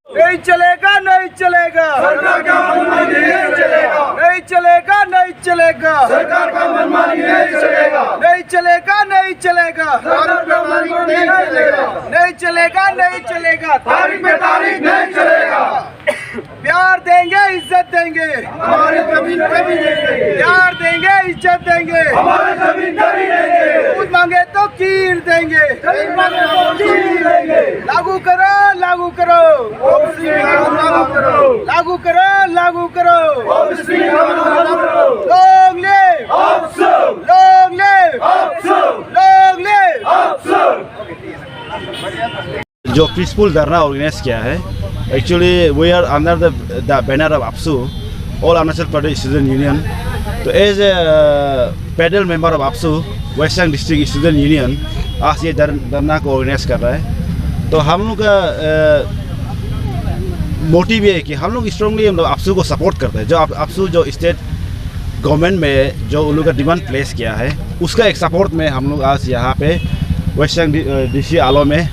नहीं चलेगा, नहीं चलेगा, सरकार का मनमानी नहीं चलेगा, नहीं चलेगा, नहीं चलेगा, सरकार का मनमानी नहीं चलेगा, नहीं चलेगा, नहीं चलेगा, सरकार का मनमानी नहीं चलेगा, नहीं चलेगा, नहीं चलेगा, तारीख पे तारीख नहीं चलेगा। प्यार देंगे, इज्जत देंगे, हमारी जमीन कभी नहीं देंगे, प्यार देंगे, इज्जत देंगे, हमारी जमीन कभी नहीं देंगे, दूध मांगे तो खीर देंगे, जमीन मांगे तो खीर देंगे। लागू करो, लागू करो, ओबीसी का लागू करो, लागू करो, लागू करो, ओबीसी का लागू करो। लोग ले, आप सब, लोग ले, आप सब, लोग ले। आप सब। जो पीसफुल धरना ऑर्गेनाइज किया है, actually we are under the banner of APSU, all Arunachal Pradesh student union. तो as a federal member of APSU western district student union आज ये धरना को ऑर्गेनाइज कर रहा है। तो हम लोग का मोटिव ये है कि हम लोग स्ट्रांगली हम लोग APSU को सपोर्ट करते हैं। जो APSU जो स्टेट गवर्नमेंट में जो उन लोग का डिमांड प्लेस किया है, उसका एक सपोर्ट में हम लोग आज यहाँ पे वेस्टर्न DC आलो में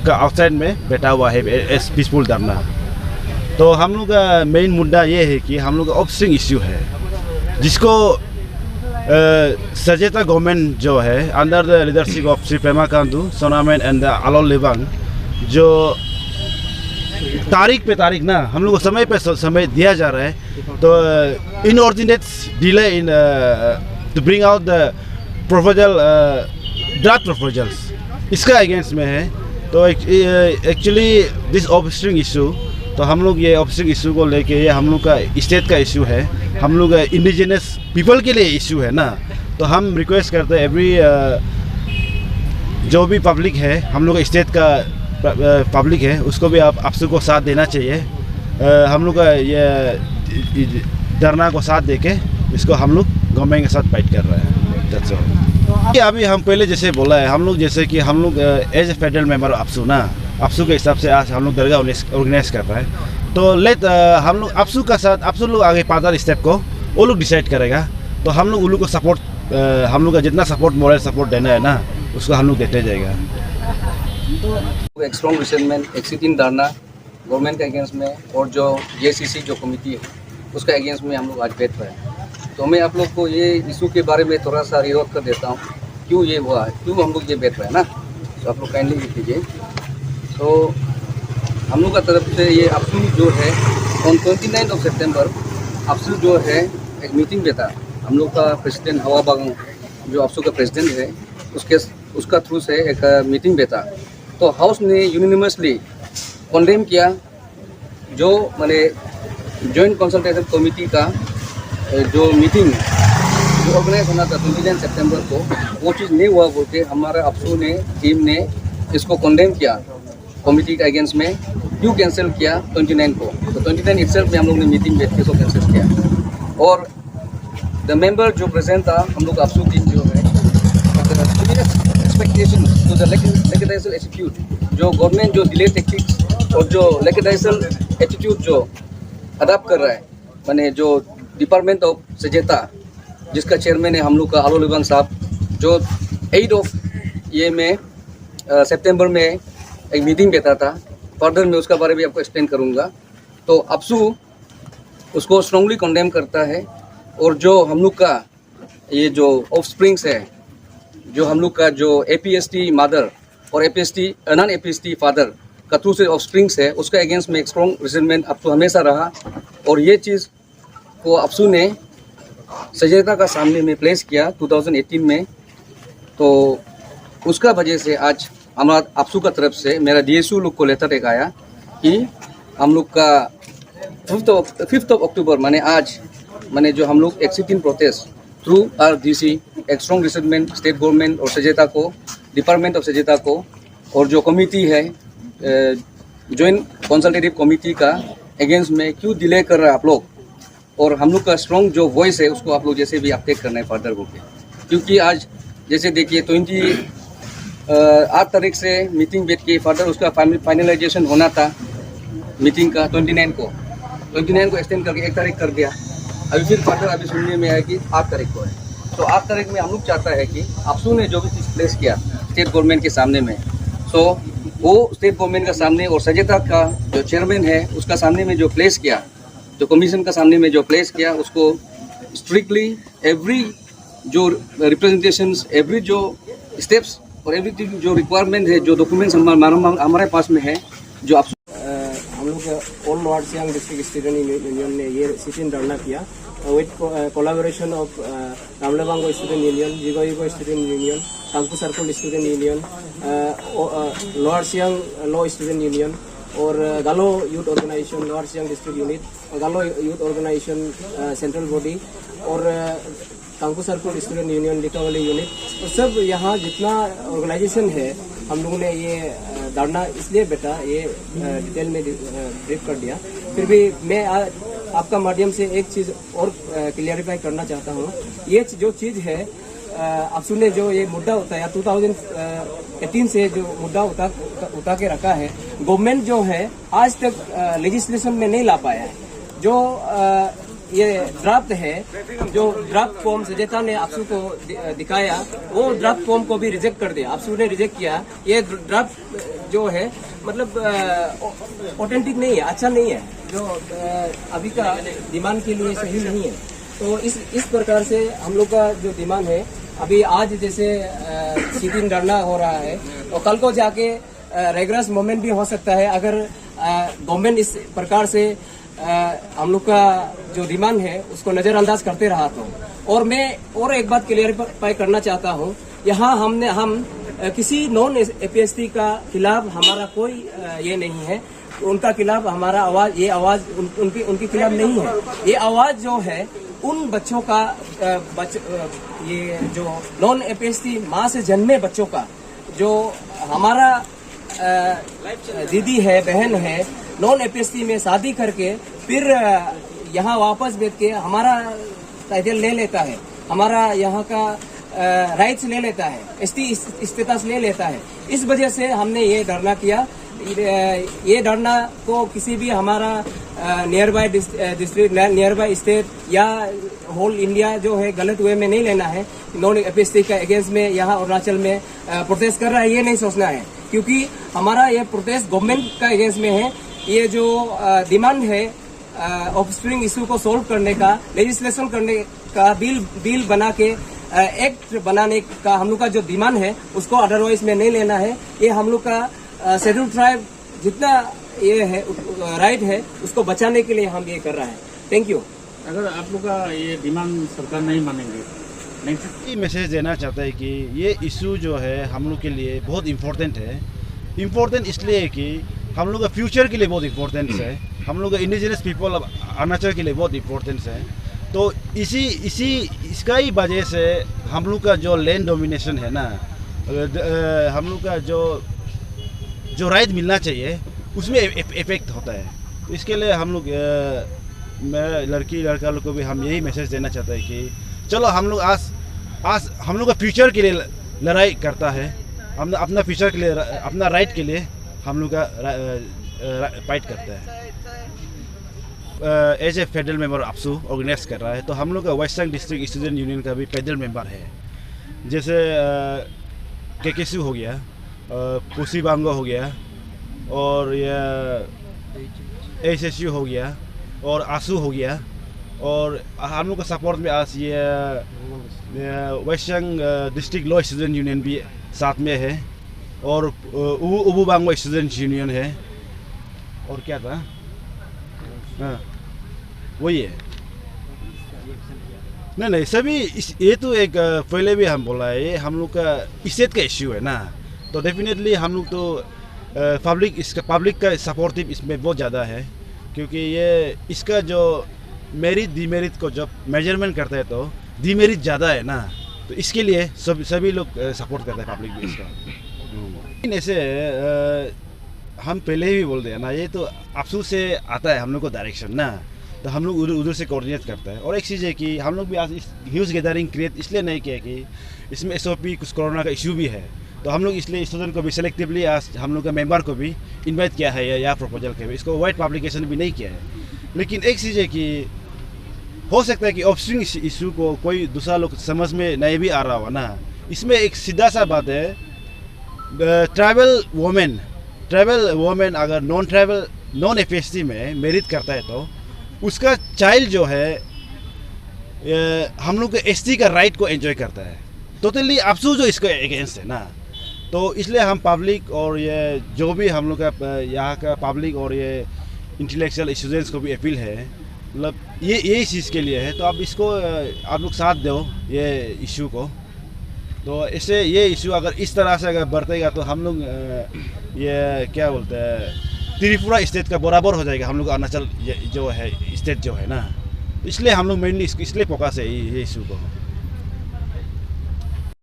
का आउटसाइड में बैठा हुआ है एस पीसफुल धरना। तो हम लोग का मेन मुद्दा ये है कि हम लोग का ऑफस्ट्रिंग इश्यू है, जिसको सजेता गवर्नमेंट जो है under the leadership of Shri Pema Khandu, सोनामेन एंड आलोल लिबांग, जो तारीख पे तारीख ना हम लोग को समय पे समय दिया जा रहा है। तो inordinate delay in to bring out the proposal draft proposals, इसका अगेंस्ट में है। तो एक्चुअली दिस ऑफस्ट्रिंग इशू, तो हम लोग ये ऑफस्ट्रिंग इशू को लेके, ये हम लोग का स्टेट का इशू है, हम लोग इंडिजिनस पीपल के लिए इशू है ना। तो हम रिक्वेस्ट करते हैं एवरी जो भी पब्लिक है, हम लोग स्टेट का पब्लिक है, उसको भी आप APSU को साथ देना चाहिए। हम लोग का ये धरना को साथ देके इसको हम लोग गवर्नमेंट के साथ फाइट कर रहे हैं। That's all. अभी हम पहले जैसे बोला है, हम लोग जैसे कि हम लोग as a federal member of APSU ना, APSU के हिसाब से आज हम लोग दरगाह ऑर्गेनाइज कर रहे हैं। तो हम लोग APSU का साथ, APSU लोग आगे 5 स्टेप को वो लोग डिसाइड करेगा। तो हम लोग उन लोग को सपोर्ट, हम लोग का जितना सपोर्ट, मोरल सपोर्ट देना है ना, उसको हम लोग देते जाएगा। एक स्ट्रॉन्ग रिसेंटमेंट, एक सिटिंग धरना गवर्नमेंट के अगेंस्ट में, और जो JCC जो कमेटी है उसका अगेंस्ट में हम लोग आज बैठ रहे हैं। तो मैं आप लोग को ये इशू के बारे में थोड़ा सा रिवॉर्ड कर देता हूँ, क्यों ये हुआ है, क्यों हम लोग ये बैठ रहे हैं ना। तो आप लोग काइंडली लिख लीजिए। तो हम लोग का तरफ से ये APSU जो है ऑन 29 सितंबर APSU जो है एक मीटिंग में था। हम लोग का प्रेसिडेंट हवा बागों जो APSU का प्रेसिडेंट है, उसका थ्रू से एक मीटिंग में था। तो हाउस ने यूनिवर्सली कंडेम किया जो मैंने जॉइंट कंसल्टेशन कमेटी का जो मीटिंग जो ऑर्गेनाइज होना था 29 सितंबर को, वो चीज़ नहीं हुआ बोल के हमारा APSU ने टीम ने इसको कंडेम किया कमेटी के अगेंस्ट में। क्यों कैंसिल किया 29 को? तो 29 इटसेल्फ में हम लोग ने मीटिंग बैठ के इसको कैंसिल किया। और द मेंबर जो प्रेजेंट था, हम लोग APSU टीम जो है, एक्सपेक्टेशन टू द लेकेडाइजल एटीट्यूड, जो गवर्नमेंट जो डिले टेक्टिक्स और जो लेकेडाइजल एटीट्यूड जो अडॉप्ट कर रहा है, माने जो डिपार्टमेंट ऑफ सजेता जिसका चेयरमैन है हम लोग का आलोल लिबांग साहब, जो 8 ये में सितंबर में एक मीटिंग बैठा था। फर्दर मैं उसका बारे में आपको एक्सप्लेन करूँगा। तो APSU उसको स्ट्रांगली कंडेम करता है। और जो हम लोग का ये जो ऑफ स्प्रिंग्स है, जो हम लोग का जो APST मदर और नॉन एपीएसटी फादर का थ्रू से ऑफ स्प्रिंग्स है, उसका अगेंस्ट में एक स्ट्रॉन्ग रिजेंटमेंट अब तो हमेशा रहा। और ये चीज़ को अपसू ने सजयता का सामने में प्लेस किया 2018 में। तो उसका वजह से आज हमारा अपसू का तरफ से मेरा डीएसयू लोग को लेटर एक आया कि हम लोग का 5 अक्टूबर माने आज माने जो हम लोग एक्सिटिंग प्रोटेस्ट थ्रू RDC एक स्ट्रॉन्ग रिसेटमेंट स्टेट गवर्नमेंट और सजयता को, डिपार्टमेंट ऑफ सजयता को और जो कमिटी है जॉइंट कंसल्टेटिव कमिटी का अगेंस्ट में क्यों डिले कर रहा है आप लोग, और हम लोग का स्ट्रॉन्ग जो वॉइस है उसको आप लोग जैसे भी अपडेट करना है फर्दर होके। क्योंकि आज जैसे देखिए 8 तारीख से मीटिंग बैठ के फर्दर उसका फाइनलाइजेशन होना था मीटिंग का 29 को एक्सटेंड करके 1 तारीख कर दिया। अभी फिर फर्दर अभी सुनने में आया कि 8 तारीख को है। तो 8 तारीख में हम लोग चाहता है कि अपसू ने जो भी चीज़ प्लेस किया स्टेट गवर्नमेंट के सामने में, सो वो स्टेट गवर्नमेंट का सामने और सजयता का जो चेयरमैन है उसका सामने में जो प्लेस किया, जो कमीशन का सामने में जो प्लेस किया, उसको स्ट्रिक्टली एवरी जो रिप्रेजेंटेशंस, एवरी जो स्टेप्स और एवरीथिंग जो रिक्वायरमेंट है, जो डॉक्यूमेंट्स हमारे पास में है, जो आप हम लोग all lower Siang district student union ने ये सिटिंग धरना किया विद कोलैबोरेशन ऑफ रामलेवांगो स्टूडेंट यूनियन, जिगो student union, Kangku circle student union, lower Siang law student union और Galo youth organisation lower Siang district unit, Galo youth organisation central body और Kangku circle student union Likabali unit, और सब यहाँ जितना ऑर्गेनाइजेशन है हम लोगों ने ये धरना इसलिए बैठा, ये डिटेल में ब्रीफ कर दिया। फिर भी मैं आपका माध्यम से एक चीज़ और क्लियरिफाई करना चाहता हूँ। ये जो चीज़ है अपसू ने जो ये मुद्दा उठाया 2018 से जो मुद्दा उठा के रखा है, गवर्नमेंट जो है आज तक लेजिस्लेशन में नहीं ला पाया है। जो ये ड्राफ्ट है, जो ड्राफ्ट फॉर्म सजयता ने अपसू को दिखाया, वो ड्राफ्ट फॉर्म को भी रिजेक्ट कर दिया, अपसू ने रिजेक्ट किया। ये ड्राफ्ट जो है मतलब ऑथेंटिक नहीं है, अच्छा नहीं है, जो अभी का डिमांड के लिए सही नहीं है। तो इस प्रकार से हम लोग का जो डिमांड है, अभी आज जैसे सिटिंग धरना हो रहा है और कल को जाके रेगुलर मूवमेंट भी हो सकता है अगर गवर्नमेंट इस प्रकार से हम लोग का जो डिमांड है उसको नजरअंदाज करते रहा तो। और मैं और एक बात क्लियरिफाई करना चाहता हूँ, यहाँ हम किसी नॉन एपीएसटी का खिलाफ हमारा कोई ये नहीं है, उनका खिलाफ हमारा आवाज, ये आवाज उनके खिलाफ नहीं है। ये आवाज जो है उन बच्चों का ये जो नॉन एपीएसटी माँ से जन्मे बच्चों का, जो हमारा दीदी है, बहन है, नॉन एपीएसटी में शादी करके फिर यहाँ वापस बैठ के हमारा टाइटल ले लेता है, हमारा यहाँ का राइट्स ले लेता है, एसटी स्टेटस ले लेता है। इस वजह से हमने ये धरना किया। ये धरना को किसी भी हमारा near by district, near by state या होल इंडिया जो है गलत वे में नहीं लेना है। नॉन एपीएसटी का अगेंस्ट में यहाँ अरुणाचल में प्रोटेस्ट कर रहा है, ये नहीं सोचना है, क्योंकि हमारा ये प्रोटेस्ट गवर्नमेंट का अगेंस्ट में है। ये जो डिमांड है ऑफस्प्रिंग इशू को सोल्व करने का, लेजिस्लेशन करने का, बिल बना के एक्ट बनाने का हम लोग का जो डिमांड है उसको अदरवाइज में नहीं लेना है। ये हम लोग का शेड्यूल ट्राइब जितना ये है राइट है उसको बचाने के लिए हम ये कर रहे हैं। Thank you. अगर आप लोग का ये डिमांड सरकार नहीं मानेंगे, ये मैसेज देना चाहता है कि ये इशू जो है हम लोग के लिए बहुत इम्पोर्टेंट है। इम्पोर्टेंट इसलिए है कि हम लोग का फ्यूचर के लिए बहुत इम्पोर्टेंस है, हम लोग का इंडिजिनस पीपल अरुणाचल के लिए बहुत इम्पोर्टेंस है। तो इसका ही वजह से हम लोग का जो लैंड डोमिनेशन है ना, हम लोग का जो राइट मिलना चाहिए उसमें इफेक्ट होता है। तो इसके लिए हम लोग मैं लड़का लोग को भी हम यही मैसेज देना चाहते हैं कि चलो हम लोग आज हम लोग का फ्यूचर के लिए लड़ाई करता है, हम अपना फ्यूचर के लिए, अपना राइट के लिए हम लोग का फाइट करता है। As a federal member APSU organise कर रहा है, तो हम लोग का west Siang district student union का भी फेडरल मेंबर है। जैसे केकेसू हो गया, पुसी बांगो हो गया, और यह एसएसयू हो गया, और आसू हो गया, और हम लोग का सपोर्ट में आज ये west Siang district law student union भी साथ में है। और उबू बांगो स्टूडेंट यूनियन है, और क्या था, हाँ वही है। नहीं सभी ये तो एक पहले भी हम बोला है, ये हम लोग का स्टेट का इश्यू है ना, तो डेफिनेटली हम लोग तो पब्लिक का सपोर्टिव इसमें बहुत ज़्यादा है, क्योंकि ये इसका जो मेरिट डीमेरिट को जब मेजरमेंट करते हैं तो डीमेरिट ज़्यादा है ना, तो इसके लिए सभी लोग सपोर्ट करते हैं पब्लिक भी इसका। लेकिन ऐसे हम पहले ही बोल दिया ना, ये तो अफसोस से आता है हम लोग को डायरेक्शन ना, तो हम लोग उधर से कोऑर्डिनेट करता है। और एक चीज़ है कि हम लोग भी आज इस ह्यूज गैदरिंग क्रिएट इसलिए नहीं किया कि इसमें SOP कुछ कोरोना का इशू भी है, तो हम लोग इसलिए स्टूडेंट को भी सेलेक्टिवली आज हम लोग का मेंबर को भी इनवाइट किया है या प्रपोजल के भी, इसको वाइड पब्लिकेशन भी नहीं किया है। लेकिन एक चीज़ है कि हो सकता है कि ऑफस्ट्रिंग इशू को कोई दूसरा लोग समझ में नहीं भी आ रहा हो ना, इसमें एक सीधा सा बात है, ट्राइबल वोमेन अगर नॉन FST में मेरिट करता है तो उसका चाइल्ड जो है हम लोग के ST का राइट को एंजॉय करता है। टोटली अफसोस जो इसको अगेंस्ट है ना, तो इसलिए हम पब्लिक और ये जो भी हम लोग का यहाँ का पब्लिक और ये इंटेलेक्चुअल स्टूडेंट्स को भी अपील है, मतलब ये चीज़ के लिए है, तो आप इसको आप लोग साथ दो ये इशू को। तो इससे ये इशू अगर इस तरह से अगर बढ़तेगा तो हम लोग ये क्या बोलते हैं त्रिपुरा स्टेट का बराबर हो जाएगा हम लोग अरुणाचल जो है स्टेट जो है ना, इसलिए हम लोग मेनली इसलिए फोकस है ये इशू को।